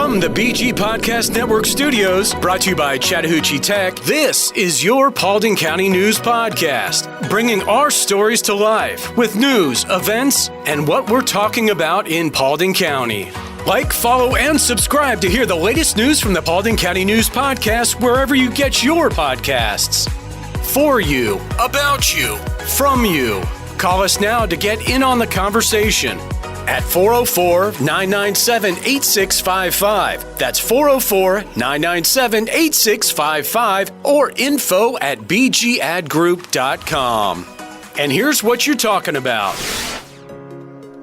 From the BG Podcast Network studios, brought to you by Chattahoochee Tech, this is your Paulding County News Podcast, bringing our stories to life with news, events, and what we're talking about in Paulding County. Like, follow, and subscribe to hear the latest news from the Paulding County News Podcast wherever you get your podcasts. For you, about you, from you. Call us now to get in on the conversation at 404-997-8655. That's 404-997-8655 or info@bgadgroup.com. And here's what you're talking about.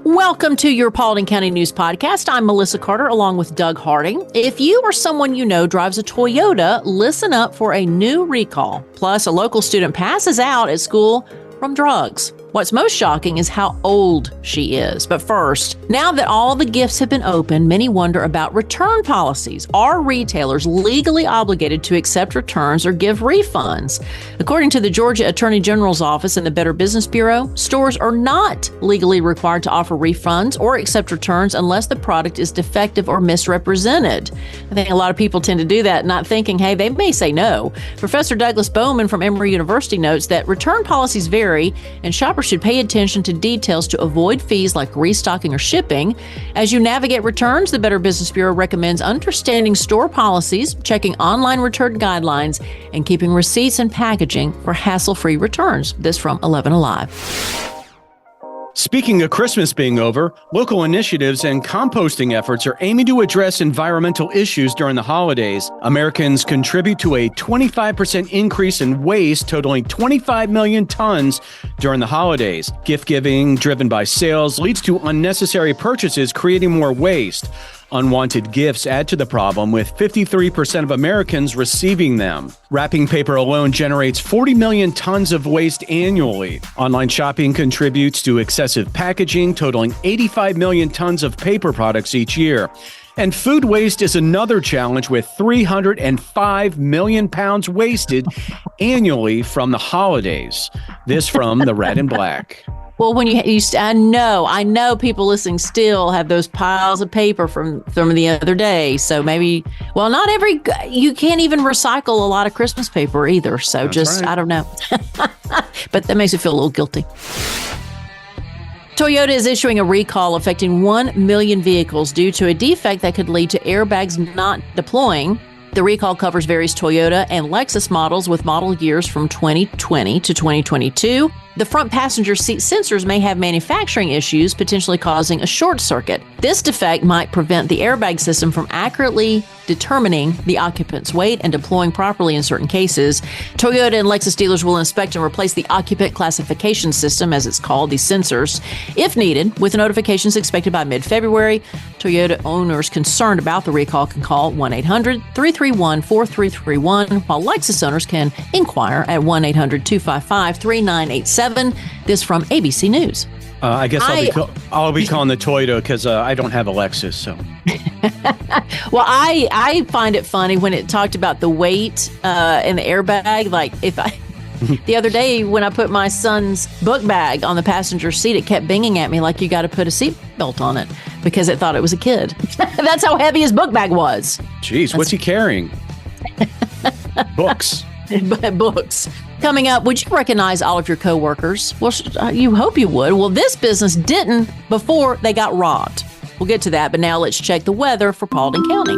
Welcome to your Paulding County News Podcast. I'm Melissa Carter along with Doug Harding. If you or someone you know drives a Toyota, listen up for a new recall. Plus, a local student passes out at school from drugs. What's most shocking is how old she is. But first, now that all the gifts have been opened, many wonder about return policies. Are retailers legally obligated to accept returns or give refunds? According to the Georgia Attorney General's Office and the Better Business Bureau, stores are not legally required to offer refunds or accept returns unless the product is defective or misrepresented. I think a lot of people tend to do that, not thinking, hey, they may say no. Professor Douglas Bowman from Emory University notes that return policies vary and shoppers should pay attention to details to avoid fees like restocking or shipping. As you navigate returns, the Better Business Bureau recommends understanding store policies, checking online return guidelines, and keeping receipts and packaging for hassle-free returns. This from 11 Alive. Speaking of Christmas being over, local initiatives and composting efforts are aiming to address environmental issues during the holidays. Americans contribute to a 25% increase in waste, totaling 25 million tons during the holidays. Gift giving, driven by sales, leads to unnecessary purchases, creating more waste. Unwanted gifts add to the problem, with 53% of Americans receiving them. Wrapping paper alone generates 40 million tons of waste annually. Online shopping contributes to excessive packaging, totaling 85 million tons of paper products each year. And food waste is another challenge, with 305 million pounds wasted annually from the holidays. This from the Red and Black. Well, when you I know people listening still have those piles of paper from the other day. So maybe, well, you can't even recycle a lot of Christmas paper either. So That's right. I don't know. But that makes me feel a little guilty. Toyota is issuing a recall affecting 1 million vehicles due to a defect that could lead to airbags not deploying. The recall covers various Toyota and Lexus models with model years from 2020 to 2022. The front passenger seat sensors may have manufacturing issues, potentially causing a short circuit. This defect might prevent the airbag system from accurately determining the occupant's weight and deploying properly in certain cases. Toyota and Lexus dealers will inspect and replace the occupant classification system, as it's called, these sensors, if needed, with notifications expected by mid-February. Toyota owners concerned about the recall can call 1-800-331-4331, while Lexus owners can inquire at 1-800-255-3987. This from ABC News. I guess I'll be calling the Toyota because I don't have a Lexus. So, well, I find it funny when it talked about the weight in the airbag. Like the other day when I put my son's book bag on the passenger seat, it kept binging at me like you got to put a seatbelt on it because it thought it was a kid. That's how heavy his book bag was. Jeez, what's he carrying? Books. Books. Coming up, would you recognize all of your coworkers? Well, you hope you would. Well, this business didn't before they got robbed. We'll get to that, but now let's check the weather for Paulding County.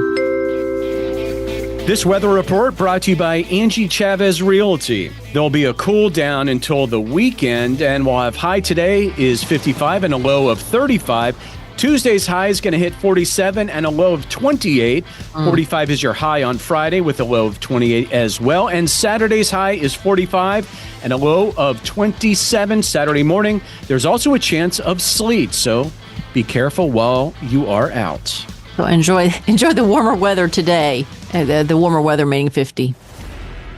This weather report brought to you by Angie Chavez Realty. There'll be a cool down until the weekend, and we'll have high today is 55 and a low of 35. Tuesday's high is going to hit 47 and a low of 28. 45 is your high on Friday with a low of 28 as well. And Saturday's high is 45 and a low of 27 Saturday morning. There's also a chance of sleet, so be careful while you are out. So enjoy the warmer weather today. The warmer weather meaning 50.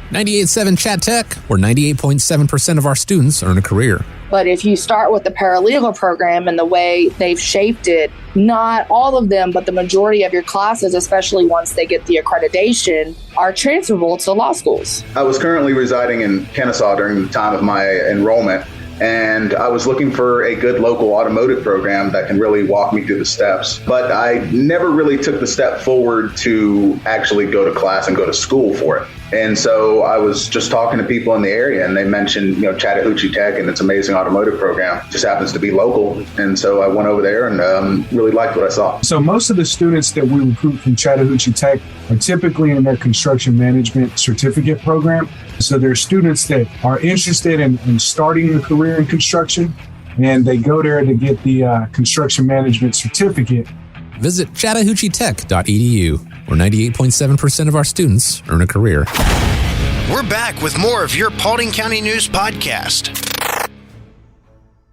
98.7 Chat Tech, where 98.7% of our students earn a career. But if you start with the paralegal program and the way they've shaped it, not all of them, but the majority of your classes, especially once they get the accreditation, are transferable to law schools. I was currently residing in Kennesaw during the time of my enrollment. And I was looking for a good local automotive program that can really walk me through the steps. But I never really took the step forward to actually go to class and go to school for it. And so I was just talking to people in the area, and they mentioned, Chattahoochee Tech and its amazing automotive program. Just happens to be local. And so I went over there and really liked what I saw. So most of the students that we recruit from Chattahoochee Tech are typically in their construction management certificate program. So they're students that are interested in starting a career in construction, and they go there to get the construction management certificate. Visit chattahoocheetech.edu, where 98.7% of our students earn a career. We're back with more of your Paulding County News Podcast.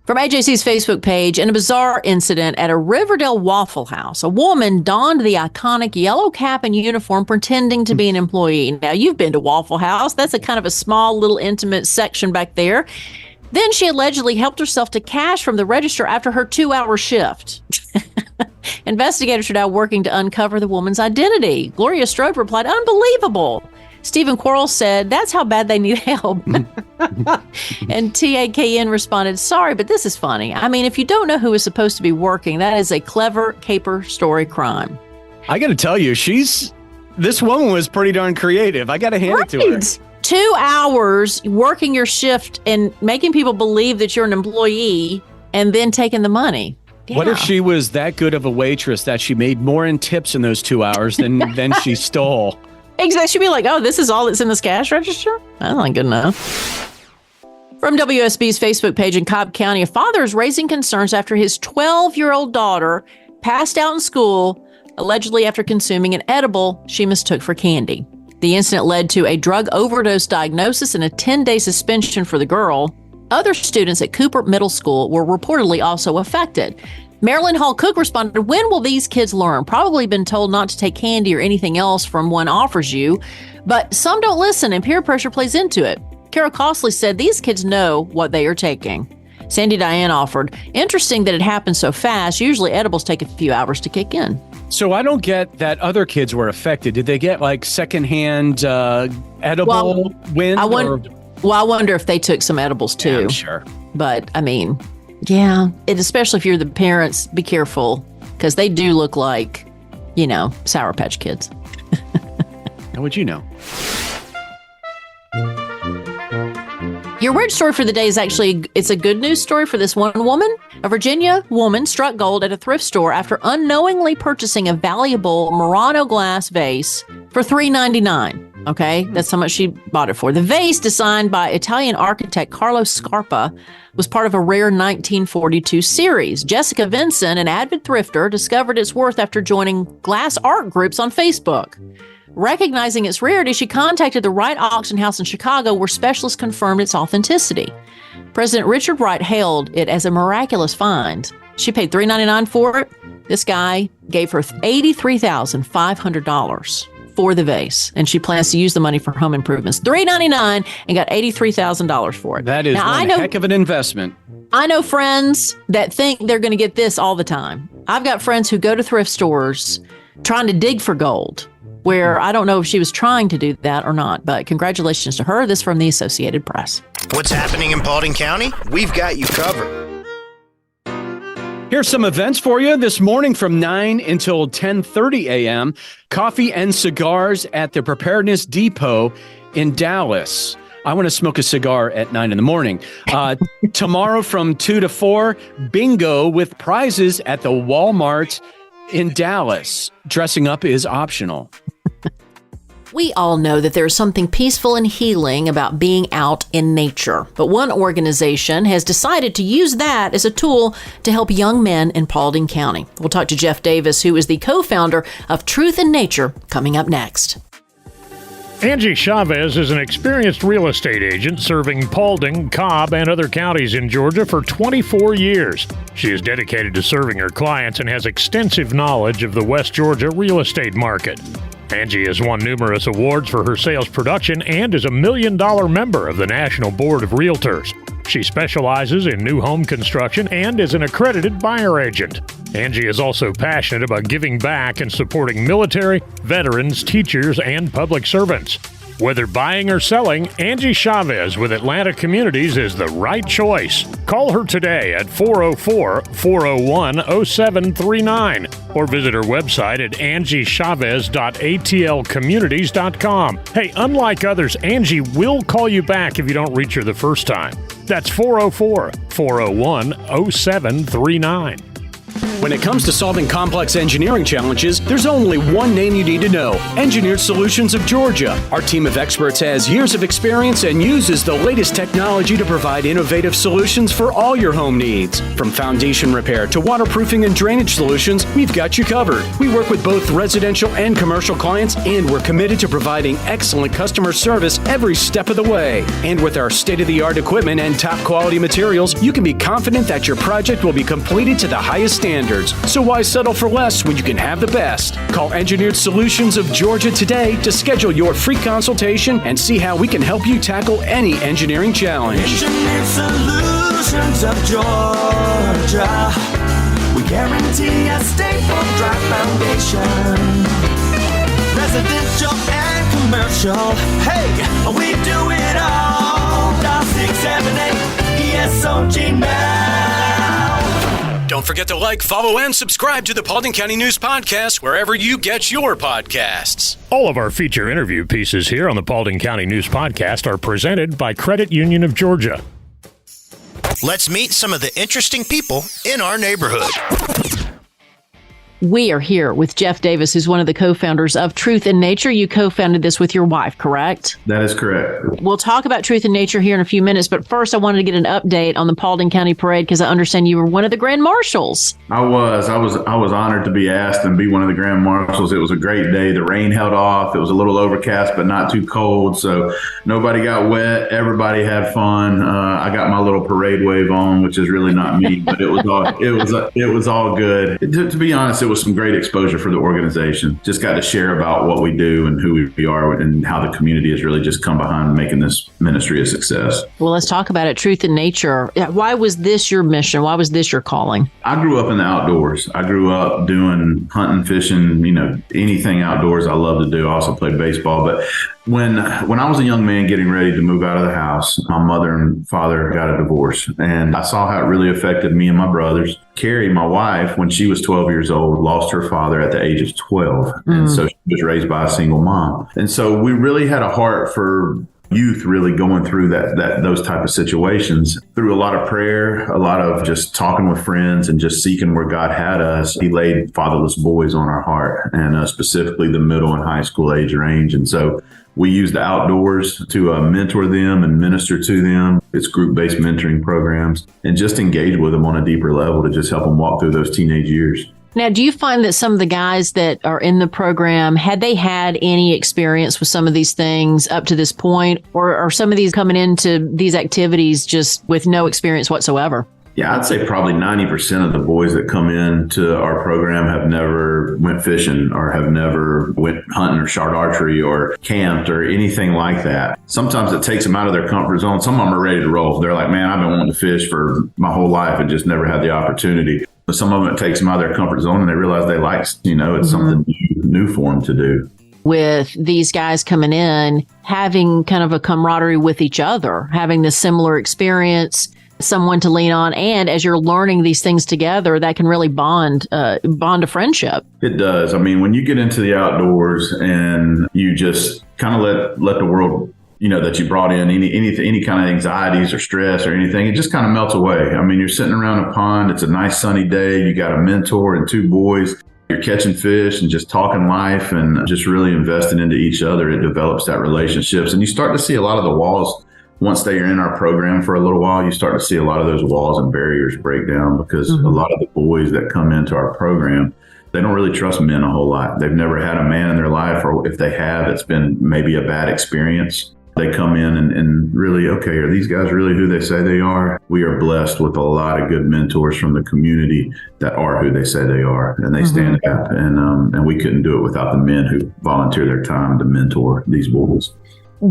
From AJC's Facebook page, in a bizarre incident at a Riverdale Waffle House, a woman donned the iconic yellow cap and uniform pretending to be an employee. Now, you've been to Waffle House. That's a kind of a small, little intimate section back there. Then she allegedly helped herself to cash from the register after her 2-hour shift. Investigators are now working to uncover the woman's identity. Gloria Strode replied, "Unbelievable." Stephen Quarles said, "That's how bad they need help." And TAKN responded, "Sorry, but this is funny. I mean, if you don't know who is supposed to be working, that is a clever caper story crime." I got to tell you, this woman was pretty darn creative. I got to hand it to her. 2 hours working your shift and making people believe that you're an employee and then taking the money. Yeah. What if she was that good of a waitress that she made more in tips in those 2 hours than she stole? Exactly. She'd be like, "Oh, this is all that's in this cash register? That's not good enough." From WSB's Facebook page in Cobb County, a father is raising concerns after his 12-year-old daughter passed out in school, allegedly after consuming an edible she mistook for candy. The incident led to a drug overdose diagnosis and a 10-day suspension for the girl. Other students at Cooper Middle School were reportedly also affected. Marilyn Hall Cook responded, "When will these kids learn? Probably been told not to take candy or anything else from one offers you, but some don't listen and peer pressure plays into it." Carol Costley said, "These kids know what they are taking." Sandy Diane offered, "Interesting that it happened so fast. Usually edibles take a few hours to kick in." So I don't get that other kids were affected. Did they get like secondhand edible wind? I wonder if they took some edibles too. Yeah, I'm sure. But I mean, yeah, especially if you're the parents, be careful because they do look like, Sour Patch Kids. How would you know? Your weird story for the day is it's a good news story for this one woman. A Virginia woman struck gold at a thrift store after unknowingly purchasing a valuable Murano glass vase for $3.99. Okay, that's how much she bought it for. The vase, designed by Italian architect Carlo Scarpa, was part of a rare 1942 series. Jessica Vinson, an avid thrifter, discovered its worth after joining glass art groups on Facebook. Recognizing its rarity, she contacted the Wright Auction House in Chicago, where specialists confirmed its authenticity. President Richard Wright hailed it as a miraculous find. She paid $3.99 for it. This guy gave her $83,500 for the vase, and she plans to use the money for home improvements. $3.99 and got $83,000 for it. That is one heck of an investment. I know friends that think they're going to get this all the time. I've got friends who go to thrift stores trying to dig for gold, where I don't know if she was trying to do that or not, but congratulations to her. This from the Associated Press. What's happening in Paulding County? We've got you covered. Here's some events for you this morning from 9 until 10:30 a.m. Coffee and cigars at the Preparedness Depot in Dallas. I want to smoke a cigar at 9 in the morning. Tomorrow from 2 to 4, bingo with prizes at the Walmart in Dallas. Dressing up is optional. We all know that there's something peaceful and healing about being out in nature, but one organization has decided to use that as a tool to help young men in Paulding County. We'll talk to Jeff Davis, who is the co-founder of Truth in Nature, coming up next. Angie Chavez is an experienced real estate agent serving Paulding, Cobb, and other counties in Georgia for 24 years. She is dedicated to serving her clients and has extensive knowledge of the West Georgia real estate market. Angie has won numerous awards for her sales production and is a $1 million member of the National Board of Realtors. She specializes in new home construction and is an accredited buyer agent. Angie is also passionate about giving back and supporting military, veterans, teachers, and public servants. Whether buying or selling, Angie Chavez with Atlanta Communities is the right choice. Call her today at 404-401-0739 or visit her website at angiechavez.atlcommunities.com. Hey, unlike others, Angie will call you back if you don't reach her the first time. That's 404-401-0739. When it comes to solving complex engineering challenges, there's only one name you need to know: Engineered Solutions of Georgia. Our team of experts has years of experience and uses the latest technology to provide innovative solutions for all your home needs. From foundation repair to waterproofing and drainage solutions, we've got you covered. We work with both residential and commercial clients, and we're committed to providing excellent customer service every step of the way. And with our state-of-the-art equipment and top quality materials, you can be confident that your project will be completed to the highest standards. So why settle for less when you can have the best? Call Engineered Solutions of Georgia today to schedule your free consultation and see how we can help you tackle any engineering challenge. Engineered Solutions of Georgia. We guarantee a stable, dry foundation. Residential and commercial. Hey, we do it all. Dial 678 ESOG now. Don't forget to like, follow, and subscribe to the Paulding County News Podcast wherever you get your podcasts. All of our feature interview pieces here on the Paulding County News Podcast are presented by Credit Union of Georgia. Let's meet some of the interesting people in our neighborhood. We are here with Jeff Davis, who's one of the co-founders of Truth in Nature. You co-founded this with your wife, correct? That is correct. We'll talk about Truth in Nature here in a few minutes, but first I wanted to get an update on the Paulding County Parade because I understand you were one of the Grand Marshals. I was honored to be asked and be one of the Grand Marshals. It was a great day. The rain held off. It was a little overcast, but not too cold, so nobody got wet. Everybody had fun. I got my little parade wave on, which is really not me, but it was all good. To be honest, it was some great exposure for the organization. Just got to share about what we do and who we are and how the community has really just come behind making this ministry a success. Well, let's talk about it. Truth in Nature. Why was this your mission? Why was this your calling? I grew up in the outdoors. I grew up doing hunting, fishing, anything outdoors I love to do. I also played baseball, but when I was a young man getting ready to move out of the house, my mother and father got a divorce, and I saw how it really affected me and my brothers. Carrie, my wife, when she was 12 years old, lost her father at the age of 12. And so she was raised by a single mom. And so we really had a heart for youth really going through those type of situations. Through a lot of prayer, a lot of just talking with friends and just seeking where God had us, he laid fatherless boys on our heart, and specifically the middle and high school age range. And so we use the outdoors to mentor them and minister to them. It's group-based mentoring programs, and just engage with them on a deeper level to just help them walk through those teenage years. Now, do you find that some of the guys that are in the program, had they had any experience with some of these things up to this point, or are some of these coming into these activities just with no experience whatsoever? Yeah, I'd say probably 90% of the boys that come into our program have never went fishing or have never went hunting or shot archery or camped or anything like that. Sometimes it takes them out of their comfort zone. Some of them are ready to roll. They're like, man, I've been wanting to fish for my whole life and just never had the opportunity. But some of them, it takes them out of their comfort zone and they realize they like, it's something new for them to do. With these guys coming in, having kind of a camaraderie with each other, having this similar experience, someone to lean on, and as you're learning these things together, that can really bond a friendship. It does. I mean, when you get into the outdoors and you just kind of let the world, that you brought in any kind of anxieties or stress or anything, it just kind of melts away. I mean, you're sitting around a pond. It's a nice sunny day. You got a mentor and two boys. You're catching fish and just talking life and just really investing into each other. It develops that relationships, and you start to see a lot of the walls. Once they are in our program for a little while, you start to see a lot of those walls and barriers break down because a lot of the boys that come into our program, they don't really trust men a whole lot. They've never had a man in their life, or if they have, it's been maybe a bad experience. They come in and really, okay, are these guys really who they say they are? We are blessed with a lot of good mentors from the community that are who they say they are, and they stand up. And we couldn't do it without the men who volunteer their time to mentor these boys.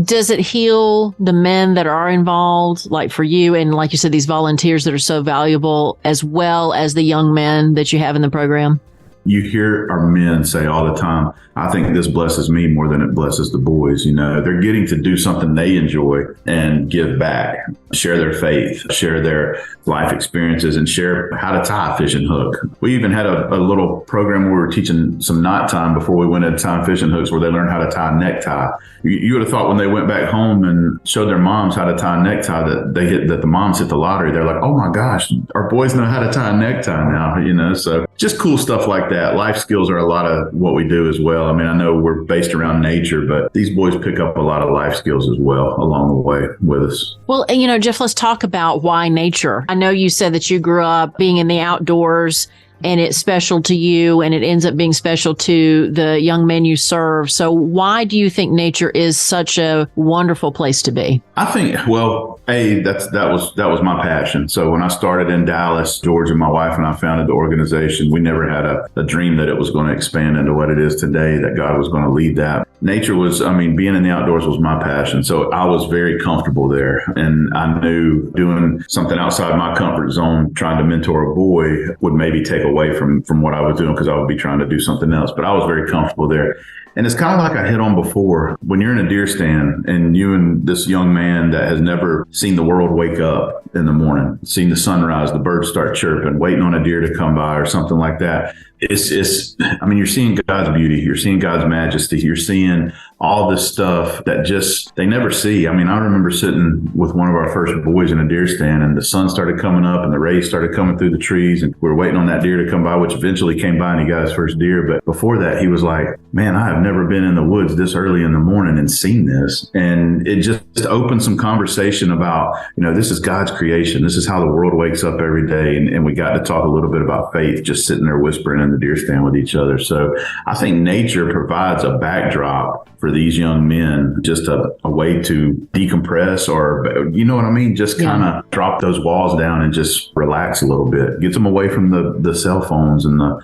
Does it heal the men that are involved, like for you, and like you said, these volunteers that are so valuable, as well as the young men that you have in the program? You hear our men say all the time, I think this blesses me more than it blesses the boys. You know, they're getting to do something they enjoy and give back, share their faith, share their life experiences, and share how to tie a fishing hook. We even had a little program where we were teaching some knot tying before we went into tying fishing hooks, where they learned how to tie a necktie. You would have thought when they went back home and showed their moms how to tie a necktie that the moms hit the lottery. They're like, oh my gosh, our boys know how to tie a necktie now, you know? So just cool stuff like that. Life skills are a lot of what we do as well. I mean, I know we're based around nature, but these boys pick up a lot of life skills as well along the way with us. Well, you know, Jeff, let's talk about why nature. I know you said that you grew up being in the outdoors and it's special to you and it ends up being special to the young men you serve. So why do you think nature is such a wonderful place to be? I think, well, that was my passion. So when I started in Dallas, Georgia, my wife and I founded the organization. We never had a dream that it was going to expand into what it is today, that God was going to lead that. Nature was, being in the outdoors was my passion. So I was very comfortable there. And I knew doing something outside my comfort zone, trying to mentor a boy, would maybe take away from what I was doing, because I would be trying to do something else. But I was very comfortable there. And it's kind of like I hit on before. When you're in a deer stand and you and this young man that has never seen the world wake up in the morning, seen the sunrise, the birds start chirping, waiting on a deer to come by or something like that. You're seeing God's beauty. You're seeing God's majesty. You're seeing all this stuff that just they never see. I remember sitting with one of our first boys in a deer stand, and the sun started coming up and the rays started coming through the trees, and we were waiting on that deer to come by, which eventually came by and he got his first deer. But before that, he was like, man, I have never been in the woods this early in the morning and seen this. And it just opened some conversation about, this is God's creation. This is how the world wakes up every day. And we got to talk a little bit about faith, just sitting there whispering in the deer stand with each other. So I think nature provides a backdrop for these young men, just a way to decompress, or, you know what I mean? Just kind of drop those walls down and just relax a little bit. Gets them away from the cell phones and the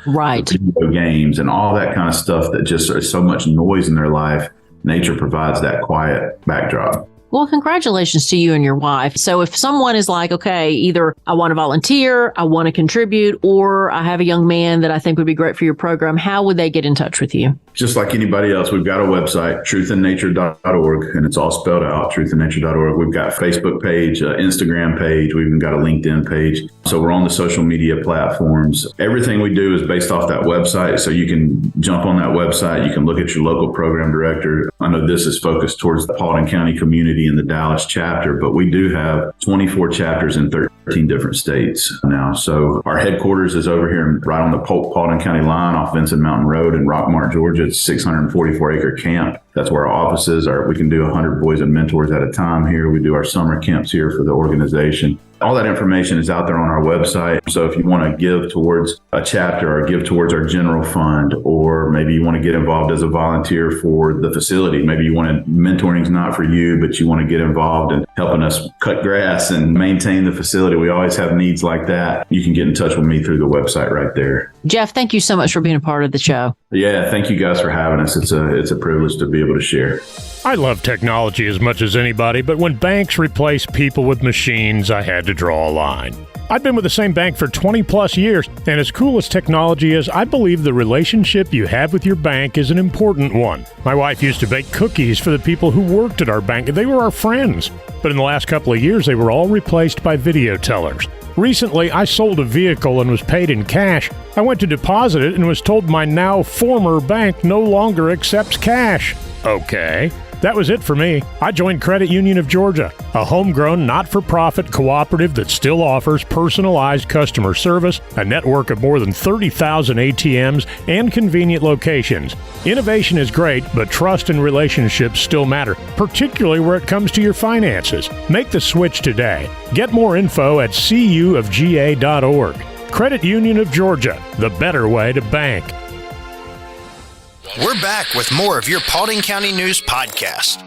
video games and all that kind of stuff that just is so much noise in their life. Nature provides that quiet backdrop. Well, congratulations to you and your wife. So if someone is like, okay, either I want to volunteer, I want to contribute, or I have a young man that I think would be great for your program, how would they get in touch with you? Just like anybody else, we've got a website, truthandnature.org, and it's all spelled out, truthandnature.org. We've got a Facebook page, Instagram page. We've even got a LinkedIn page. So we're on the social media platforms. Everything we do is based off that website. So you can jump on that website. You can look at your local program director. I know this is focused towards the Paulding County community in the Dallas chapter, but we do have 24 chapters in 13 different states now. So our headquarters is over here right on the Paulding County line off Vincent Mountain Road in Rockmart, Georgia. It's a 644-acre camp. That's where our offices are. We can do 100 boys and mentors at a time here. We do our summer camps here for the organization. All that information is out there on our website. So if you want to give towards a chapter or give towards our general fund, or maybe you want to get involved as a volunteer for the facility, maybe you want to, mentoring's not for you, but you want to get involved in helping us cut grass and maintain the facility. We always have needs like that. You can get in touch with me through the website right there. Jeff, thank you so much for being a part of the show. Yeah, thank you guys for having us. It's a privilege to be able to share. I love technology as much as anybody, but when banks replace people with machines, I had to draw a line. I've been with the same bank for 20 plus years, and as cool as technology is, I believe the relationship you have with your bank is an important one. My wife used to bake cookies for the people who worked at our bank. They were our friends. But in the last couple of years, they were all replaced by video tellers. Recently, I sold a vehicle and was paid in cash. I went to deposit it and was told my now former bank no longer accepts cash. Okay. That was it for me. I joined Credit Union of Georgia, a homegrown, not-for-profit cooperative that still offers personalized customer service, a network of more than 30,000 ATMs, and convenient locations. Innovation is great, but trust and relationships still matter, particularly where it comes to your finances. Make the switch today. Get more info at cuofga.org. Credit Union of Georgia, the better way to bank. We're back with more of your Paulding County News Podcast.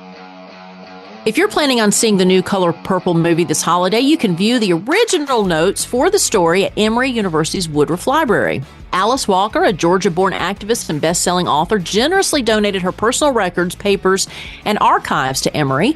If you're planning on seeing the new Color Purple movie this holiday, you can view the original notes for the story at Emory University's Woodruff Library. Alice Walker, a Georgia-born activist and best-selling author, generously donated her personal records, papers, and archives to Emory.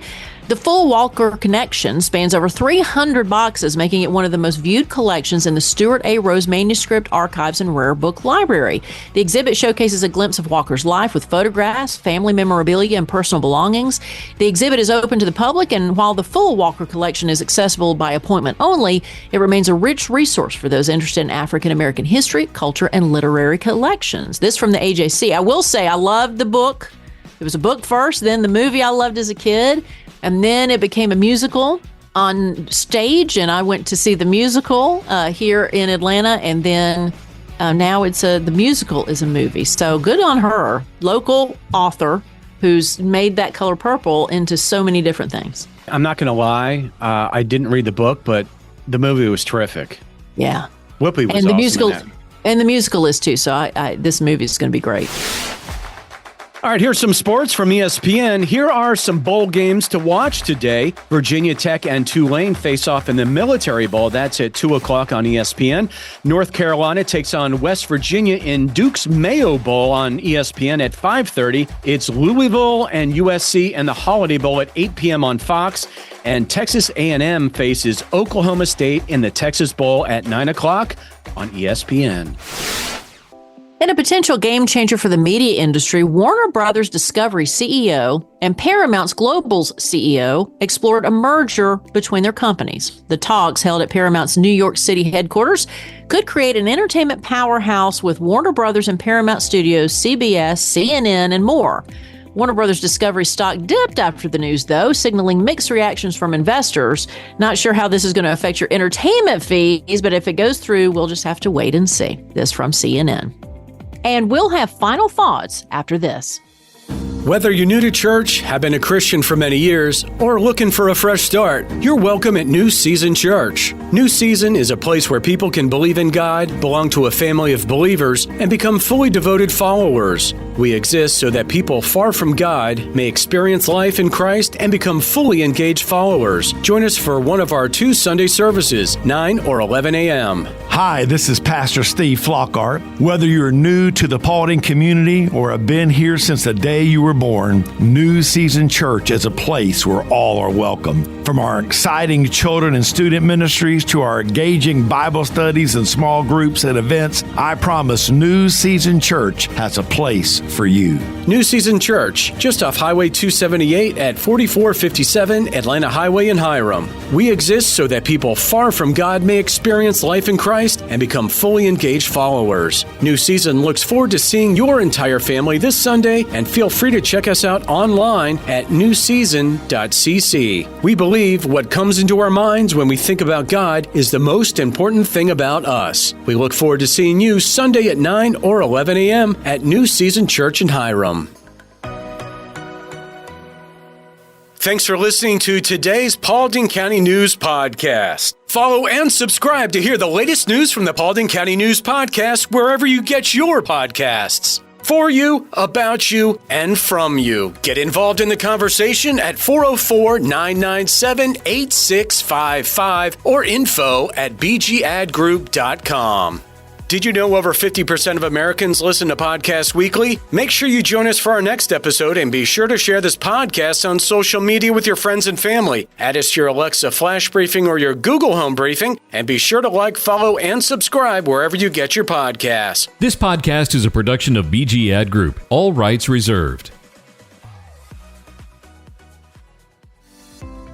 The full Walker collection spans over 300 boxes, making it one of the most viewed collections in the Stuart A. Rose Manuscript Archives and Rare Book Library. The exhibit showcases a glimpse of Walker's life with photographs, family memorabilia, and personal belongings. The exhibit is open to the public, and while the full Walker collection is accessible by appointment only, it remains a rich resource for those interested in African American history, culture, and literary collections. This from the AJC. I will say I loved the book. It was a book first, then the movie I loved as a kid. And then it became a musical on stage, and I went to see the musical here in Atlanta, and then now the musical is a movie. So good on her, local author who's made that color purple into so many different things. I'm not going to lie, I didn't read the book, but the movie was terrific. Yeah, Whoopi was and the awesome musical, in that. and the musical is too. So this movie is going to be great. All right, here's some sports from ESPN. Here are some bowl games to watch today. Virginia Tech and Tulane face off in the Military Bowl. That's at 2 o'clock on ESPN. North Carolina takes on West Virginia in Duke's Mayo Bowl on ESPN at 5:30. It's Louisville and USC and the Holiday Bowl at 8 p.m. on Fox. And Texas A&M faces Oklahoma State in the Texas Bowl at 9 o'clock on ESPN. In a potential game changer for the media industry, Warner Brothers Discovery CEO and Paramount's Global's CEO explored a merger between their companies. The talks, held at Paramount's New York City headquarters, could create an entertainment powerhouse with Warner Brothers and Paramount Studios, CBS, CNN, and more. Warner Brothers Discovery stock dipped after the news, though, signaling mixed reactions from investors. Not sure how this is going to affect your entertainment fees, but if it goes through, we'll just have to wait and see. This from CNN. And we'll have final thoughts after this. Whether you're new to church, have been a Christian for many years, or looking for a fresh start, you're welcome at New Season Church. New Season is a place where people can believe in God, belong to a family of believers, and become fully devoted followers. We exist so that people far from God may experience life in Christ and become fully engaged followers. Join us for one of our 2 Sunday services, 9 or 11 a.m. Hi, this is Pastor Steve Flockhart. Whether you're new to the Paulding community or have been here since the day you were born, New Season Church is a place where all are welcome. From our exciting children and student ministries to our engaging Bible studies and small groups and events, I promise New Season Church has a place for you. New Season Church, just off Highway 278 at 4457 Atlanta Highway in Hiram. We exist so that people far from God may experience life in Christ and become fully engaged followers. New Season looks forward to seeing your entire family this Sunday, and feel free to check us out online at newseason.cc. We believe what comes into our minds when we think about God is the most important thing about us. We look forward to seeing you Sunday at 9 or 11 a.m. at New Season Church in Hiram. Thanks for listening to today's Paulding County News Podcast. Follow and subscribe to hear the latest news from the Paulding County News Podcast wherever you get your podcasts. For you, about you, and from you. Get involved in the conversation at 404-997-8655 or info@bgadgroup.com. Did you know over 50% of Americans listen to podcasts weekly? Make sure you join us for our next episode, and be sure to share this podcast on social media with your friends and family. Add us to your Alexa Flash Briefing or your Google Home Briefing, and be sure to like, follow, and subscribe wherever you get your podcasts. This podcast is a production of BG Ad Group. All rights reserved.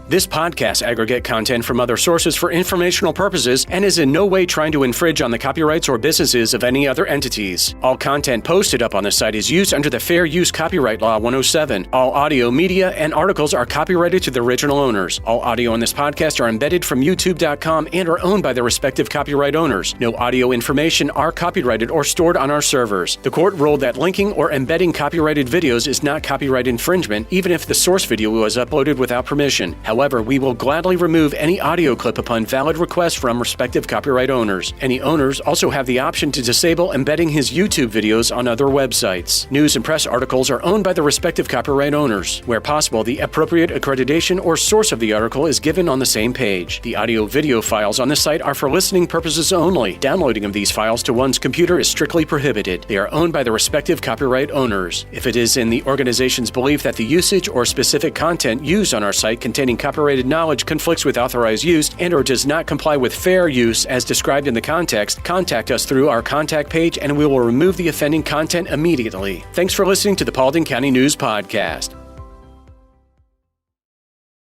This podcast aggregate content from other sources for informational purposes and is in no way trying to infringe on the copyrights or businesses of any other entities. All content posted up on the site is used under the Fair Use Copyright Law 107. All audio, media, and articles are copyrighted to the original owners. All audio in this podcast are embedded from YouTube.com and are owned by their respective copyright owners. No audio information are copyrighted or stored on our servers. The court ruled that linking or embedding copyrighted videos is not copyright infringement, even if the source video was uploaded without permission. However, we will gladly remove any audio clip upon valid request from respective copyright owners. Any owners also have the option to disable embedding his YouTube videos on other websites. News and press articles are owned by the respective copyright owners. Where possible, the appropriate accreditation or source of the article is given on the same page. The audio-video files on this site are for listening purposes only. Downloading of these files to one's computer is strictly prohibited. They are owned by the respective copyright owners. If it is in the organization's belief that the usage or specific content used on our site containing copyrighted knowledge conflicts with authorized use and/or does not comply with fair use as described in the context, contact us through our contact page and we will remove the offending content immediately. Thanks for listening to the Paulding County News Podcast.